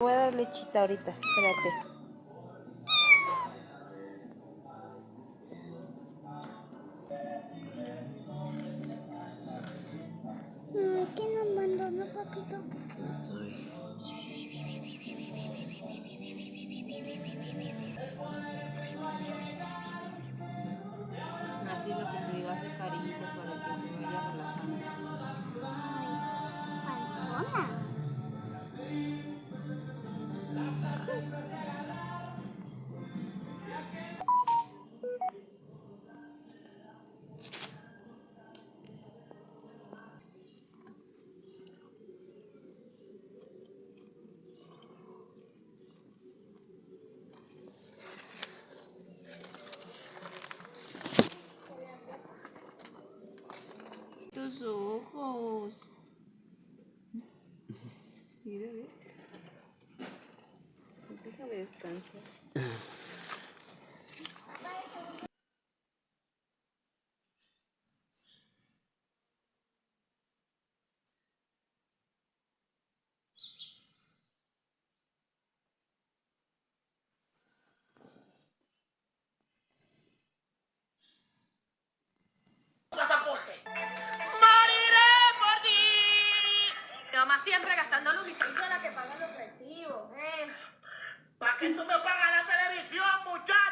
Voy a dar lechita ahorita, espérate. ¿Quién nos abandonó, papito? Así es lo que te digo, hace cariñito para que se vaya relajando. Ay, panzona. Tus ojos. Mira, ¿ves? Déjame descansar. Pasaporte. Moriré por ti. Mi mamá siempre gastando luz y soy yo la que paga los recibos, ¿Para qué tú me pagas la televisión, muchacho?